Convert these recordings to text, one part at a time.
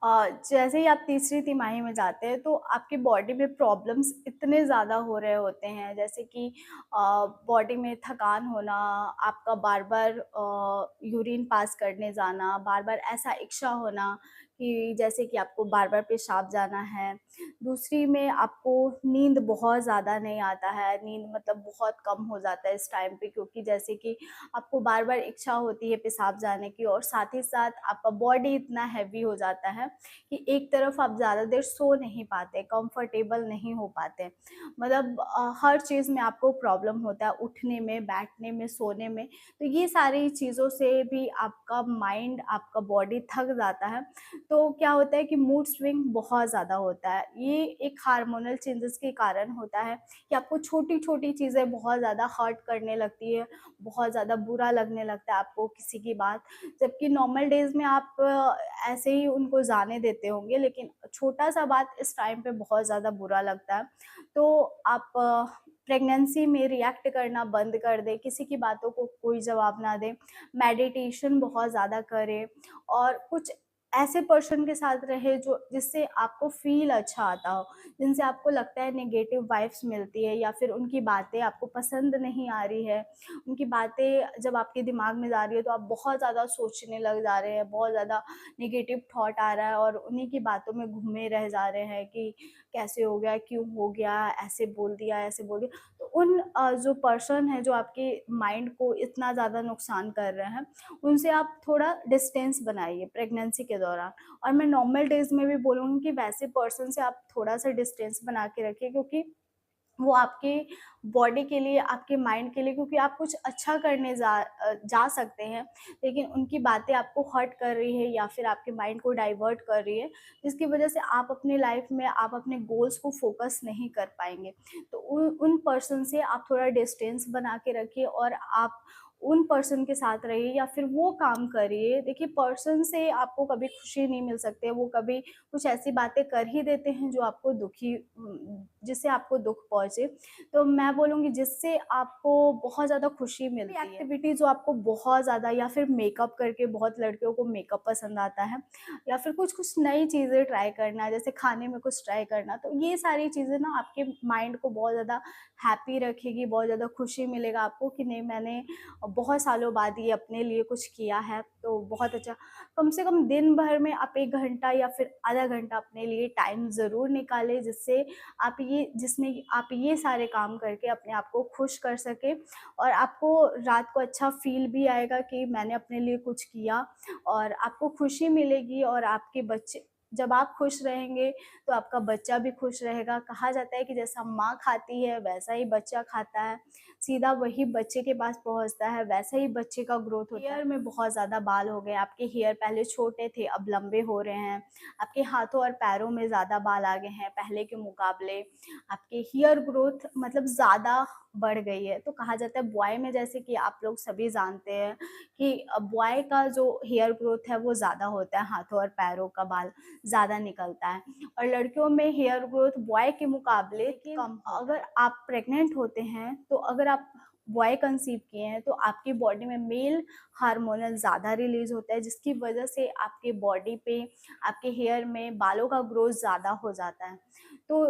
जैसे ही आप तीसरी तिमाही में जाते हैं तो आपकी बॉडी में प्रॉब्लम्स इतने ज़्यादा हो रहे होते हैं, जैसे कि बॉडी में थकान होना, आपका बार-बार यूरिन पास करने जाना, बार-बार ऐसा इच्छा होना कि जैसे कि आपको बार-बार पेशाब जाना है। दूसरी में आपको नींद बहुत ज़्यादा नहीं आता है, नींद मतलब बहुत कम हो जाता है इस टाइम पे, क्योंकि जैसे कि आपको बार-बार इच्छा होती है पेशाब जाने की, और साथ ही साथ आपका बॉडी इतना हैवी हो जाता है कि एक तरफ आप ज़्यादा देर सो नहीं पाते, कंफर्टेबल नहीं हो पाते। मतलब हर चीज़ में आपको प्रॉब्लम होता है, उठने में, बैठने में, सोने में। तो ये सारी चीज़ों से भी आपका माइंड, आपका बॉडी थक जाता है। तो क्या होता है कि मूड स्विंग बहुत ज़्यादा होता है। ये एक हार्मोनल चेंजेस के कारण होता है कि आपको छोटी-छोटी चीज़ें बहुत ज़्यादा हर्ट करने लगती है, बहुत ज़्यादा बुरा लगने लगता है आपको किसी की बात। जबकि नॉर्मल डेज़ में आप ऐसे ही उनको जाने देते होंगे, लेकिन छोटा-सा बात इस टाइम पे बहुत ज़्यादा बुरा लगता है। तो आप प्रेगनेंसी में रिएक्ट करना बंद कर दें, किसी की बातों को कोई जवाब ना दें, मेडिटेशन बहुत ज़्यादा करें, और कुछ ऐसे पर्सन के साथ रहे जो जिससे आपको फ़ील अच्छा आता हो, जिनसे आपको लगता है नेगेटिव वाइब्स मिलती है, या फिर उनकी बातें आपको पसंद नहीं आ रही है। उनकी बातें जब आपके दिमाग में जा रही है तो आप बहुत ज़्यादा सोचने लग जा रहे हैं, बहुत ज़्यादा नेगेटिव थॉट आ रहा है, और उन्हीं की बातों में घूमे रह जा रहे हैं कि कैसे हो गया, क्यों हो गया, ऐसे बोल दिया, ऐसे बोल दिया। तो उन जो पर्सन है जो आपके माइंड को इतना ज़्यादा नुकसान कर रहे हैं, उनसे आप थोड़ा डिस्टेंस बनाइए प्रेगनेंसी के दौरान। और मैं नॉर्मल डेज़ में भी बोलूँगी कि वैसे पर्सन से आप थोड़ा-सा डिस्टेंस बना के रखिए, क्योंकि वो आपके बॉडी के लिए, आपके माइंड के लिए, क्योंकि आप कुछ अच्छा करने जा सकते हैं, लेकिन उनकी बातें आपको हर्ट कर रही है या फिर आपके माइंड को डाइवर्ट कर रही है, जिसकी वजह से आप अपनी लाइफ में आप अपने गोल्स को फोकस नहीं कर पाएँगे। तो उन उन पर्सन से आप थोड़ा डिस्टेंस बना के रखिए, और आप उन पर्सन के साथ रहिए या फिर वो काम करिए। देखिए, पर्सन से आपको कभी खुशी नहीं मिल सकती है, वो कभी कुछ ऐसी बातें कर ही देते हैं जो आपको जिससे आपको दुःख पहुँचे। तो मैं बोलूँगी जिससे आपको बहुत ज़्यादा खुशी मिलती है। एक्टिविटी जो आपको बहुत ज़्यादा, या फिर मेकअप करके, बहुत लड़कियों को मेकअप पसंद आता है, या फिर कुछ-कुछ नई चीज़ें ट्राई करना, जैसे खाने में कुछ ट्राई करना। तो ये सारी चीज़ें ना आपके माइंड को बहुत ज़्यादा हैप्पी रखेगी, बहुत ज़्यादा खुशी मिलेगा आपको कि नहीं, मैंने बहुत सालों बाद ये अपने लिए कुछ किया है, तो बहुत अच्छा। कम से कम दिन भर में आप 1 घंटा या फिर आधा घंटा अपने लिए टाइम ज़रूर निकालें, जिसमें आप ये सारे काम करके अपने आप को खुश कर सकें, और आपको रात को अच्छा फ़ील भी आएगा कि मैंने अपने लिए कुछ किया, और आपको खुशी मिलेगी, और आपके बच्चे, जब आप खुश रहेंगे तो आपका बच्चा भी खुश रहेगा। कहा जाता है कि जैसा माँ खाती है वैसा ही बच्चा खाता है, सीधा वही बच्चे के पास पहुँचता है, वैसा ही बच्चे का ग्रोथ होता है। हेयर में बहुत ज़्यादा बाल हो गए, आपके हेयर पहले छोटे थे, अब लंबे हो रहे हैं। आपके हाथों और पैरों में ज़्यादा बाल आ गए हैं पहले के मुकाबले। आपके हेयर ग्रोथ मतलब ज़्यादा बढ़ गई है। तो कहा जाता है बॉय में, जैसे कि आप लोग सभी जानते हैं कि बॉय का जो हेयर ग्रोथ है वो ज़्यादा होता है, हाथों और पैरों का बाल ज़्यादा निकलता है, और लड़कियों में हेयर ग्रोथ बॉय के मुकाबले कम होता है। अगर आप प्रेग्नेंट होते हैं, तो अगर आप बॉय कंसीव किए हैं, तो आपकी बॉडी में मेल हार्मोनल ज़्यादा रिलीज़ होता है, जिसकी वजह से आपके बॉडी पे, आपके हेयर में बालों का ग्रोथ ज़्यादा हो जाता है। तो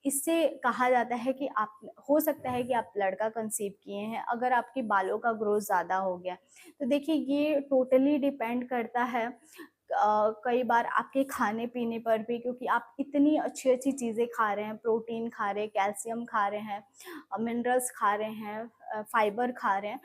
इससे कहा जाता है कि आप, हो सकता है कि आप लड़का कंसीव किए हैं अगर आपके बालों का ग्रोथ ज़्यादा हो गया। तो देखिए, ये टोटली डिपेंड करता है कई बार आपके खाने-पीने पर भी, क्योंकि आप इतनी अच्छी-अच्छी चीज़ें खा रहे हैं, प्रोटीन खा रहे हैं, कैल्शियम खा रहे हैं, मिनरल्स खा रहे हैं, फाइबर खा रहे हैं,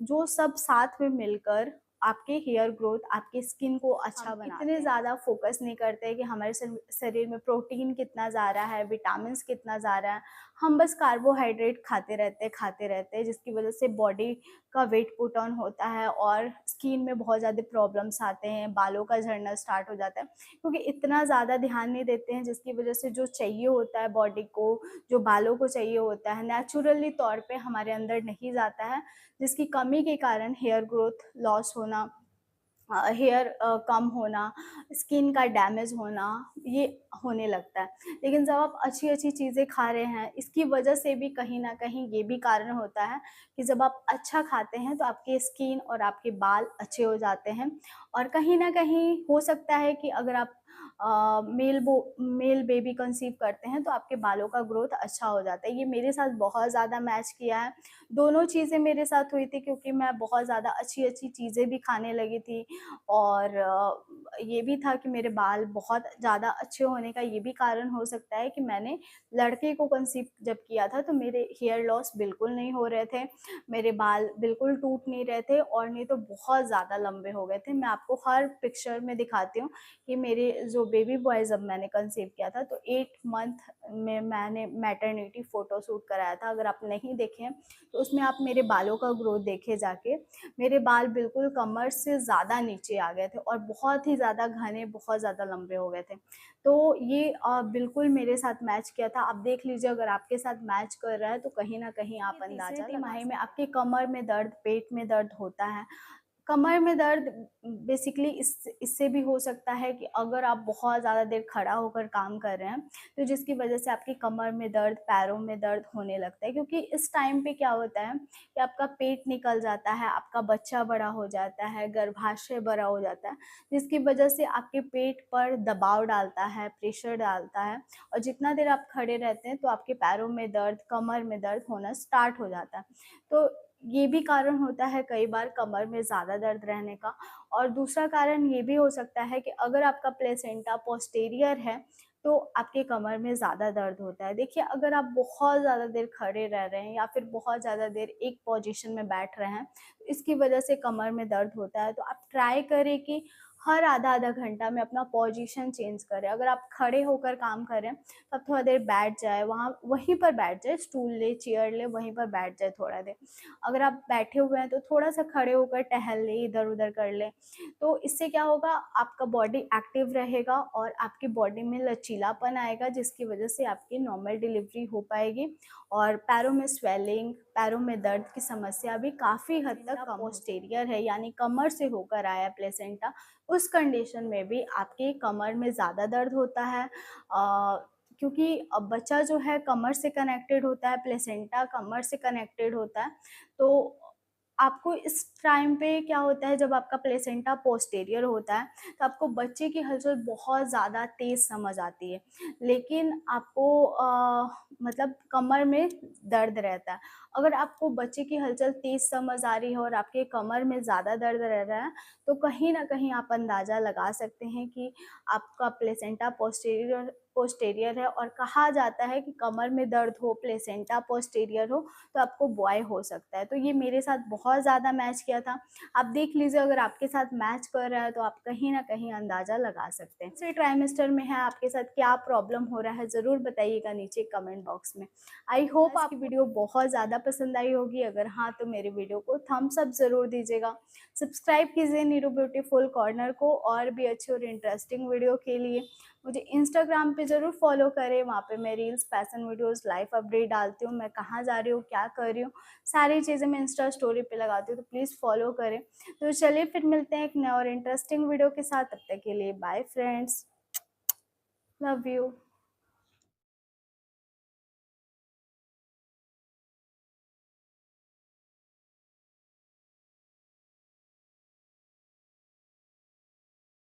जो सब साथ में मिलकर आपके हेयर ग्रोथ, आपकी स्किन को अच्छा बनाते हैं। इतने ज़्यादा फ़ोकस नहीं करते हैं कि हमारे शरीर में प्रोटीन कितना जा रहा है, विटामिन्स कितना जा रहा है। हम बस कार्बोहाइड्रेट खाते रहते हैं, जिसकी वज़ह से बॉडी का वेट पुट ऑन होता है, और स्किन में बहुत ज़्यादा प्रॉब्लम्स आते हैं, बालों का झड़ना स्टार्ट हो जाता है, क्योंकि इतना ज़्यादा ध्यान नहीं देते हैं, जिसकी वजह से जो चाहिए होता है बॉडी को, जो बालों को चाहिए होता है, नेचुरली तौर पे हमारे अंदर नहीं जाता है, जिसकी कमी के कारण हेयर ग्रोथ लॉस होना, हेयर कम होना, स्किन का डैमेज होना, ये होने लगता है। लेकिन जब आप अच्छी-अच्छी चीज़ें खा रहे हैं, इसकी वजह से भी कहीं न कहीं ये भी कारण होता है कि जब आप अच्छा खाते हैं तो आपकी स्किन और आपके बाल अच्छे हो जाते हैं, और कहीं न कहीं हो सकता है कि अगर आप मेल बेबी कंसीव करते हैं तो आपके बालों का ग्रोथ अच्छा हो जाता है। ये मेरे साथ बहुत ज़्यादा मैच किया है। दोनों चीज़ें मेरे साथ हुई थी क्योंकि मैं बहुत ज़्यादा अच्छी-अच्छी चीज़ें भी खाने लगी थी और ये भी था कि मेरे बाल बहुत ज़्यादा अच्छे होने का ये भी कारण हो सकता है कि मैंने लड़के को कंसीव जब किया था तो मेरे हेयर लॉस बिल्कुल नहीं हो रहे थे। मेरे बाल बिल्कुल टूट नहीं रहे थे और नहीं तो बहुत ज़्यादा लंबे हो गए थे। मैं आपको हर पिक्चर में दिखाती हूँ कि मेरे जो बेबी बॉय जब मैंने कंसीव किया था तो 8 मंथ में मैंने मैटरनिटी फ़ोटो शूट कराया था। अगर आप नहीं देखे हैं तो उसमें आप मेरे बालों का ग्रोथ देखिए जाके। मेरे बाल बिल्कुल कमर से ज़्यादा नीचे आ गए थे और बहुत ही ज़्यादा घने, बहुत ज़्यादा लंबे हो गए थे। तो ये बिल्कुल मेरे साथ मैच किया था। आप देख लीजिए अगर आपके साथ मैच कर रहा है तो कहीं न कहीं आप अंदाज़ा लगा सकते हैं। तीसरी तिमाही में आपकी कमर में दर्द, पेट में दर्द होता है। कमर में दर्द बेसिकली इससे भी हो सकता है कि अगर आप बहुत ज़्यादा देर खड़ा होकर काम कर रहे हैं, तो जिसकी वजह से आपकी कमर में दर्द, पैरों में दर्द होने लगता है क्योंकि इस टाइम पे क्या होता है कि आपका पेट निकल जाता है, आपका बच्चा बड़ा हो जाता है, गर्भाशय बड़ा हो जाता है, जिसकी वजह से आपके पेट पर दबाव डालता है, प्रेशर डालता है और जितना देर आप खड़े रहते हैं, तो आपके पैरों में दर्द, कमर में दर्द होना स्टार्ट हो जाता है। तो ये भी कारण होता है कई बार कमर में ज़्यादा दर्द रहने का और दूसरा कारण ये भी हो सकता है कि अगर आपका प्लेसेंटा पोस्टीरियर है तो आपके कमर में ज़्यादा दर्द होता है। देखिए अगर आप बहुत ज़्यादा देर खड़े रह रहे हैं या फिर बहुत ज़्यादा देर एक पोजीशन में बैठ रहे हैं, तो इसकी वजह से कमर में दर्द होता है। तो आप ट्राई करें कि हर आधा-आधा घंटा में अपना पोजीशन चेंज करें। अगर आप खड़े होकर काम कर रहे हैं, तो आप थोड़ा देर बैठ जाएँ, वहाँ वहीं पर बैठ जाएँ, स्टूल लें, चेयर लें, वहीं पर बैठ जाएँ थोड़ा देर। अगर आप बैठे हुए हैं तो थोड़ा-सा खड़े होकर टहल लें, इधर-उधर कर लें। तो इससे क्या होगा आपका बॉडी एक्टिव रहेगा और आपकी बॉडी में लचीलापन आएगा जिसकी वज़ह से आपकी नॉर्मल डिलीवरी हो पाएगी और पैरों में स्वेलिंग, पैरों में दर्द की समस्या भी काफ़ी हद तक कम पोस्टीरियर है यानी कमर से होकर आया प्लेसेंटा, उस कंडीशन में भी आपकी कमर में ज़्यादा दर्द होता है क्योंकि बच्चा जो है कमर से कनेक्टेड होता है, प्लेसेंटा कमर से कनेक्टेड होता है। तो आपको इस टाइम पे क्या होता है जब आपका प्लेसेंटा पोस्टीरियर होता है, तो आपको बच्चे की हलचल बहुत ज़्यादा तेज़ समझ आती है। लेकिन आपको मतलब कमर में दर्द रहता है। अगर आपको बच्चे की हलचल तेज़ समझ आ रही है और आपके कमर में ज़्यादा दर्द रह रहा है, तो कहीं न कहीं आप अंदाज़ा लगा सकते हैं कि आपका प्लेसेंटा पोस्टीरियर पोस्टीरियर है और कहा जाता है कि कमर में दर्द हो, प्लेसेंटा पोस्टीरियर हो, तो आपको बॉय हो सकता है। तो ये मेरे साथ बहुत ज़्यादा मैच किया था। आप देख लीजिए अगर आपके साथ मैच कर रहा है तो आप कहीं न कहीं अंदाज़ा लगा सकते हैं। तीसरे ट्राइमेस्टर में है, आपके साथ क्या प्रॉब्लम हो रहा है ज़रूर बताइएगा नीचे कमेंट बॉक्स में। आई होप आपकी वीडियो बहुत ज़्यादा पसंद आई होगी, अगर हाँ तो मेरे वीडियो को थम्स अप ज़रूर दीजिएगा। सब्सक्राइब कीजिए नीरू ब्यूटीफुल कॉर्नर को और भी अच्छी और इंटरेस्टिंग वीडियो के लिए। मुझे इंस्टाग्राम पे ज़रूर फॉलो करें, वहाँ पे मैं reels, fashion videos, life update डालती हूँ, मैं कहाँ जा रही हूँ, क्या कर रही हूँ, सारी चीज़ें मैं इंस्टा स्टोरी पे लगाती हूँ, तो प्लीज़ फॉलो करें। तो चलिए फिर मिलते हैं एक नए और इंटरेस्टिंग वीडियो के साथ, तब तक के लिए बाय फ्रेंड्स, लव यू।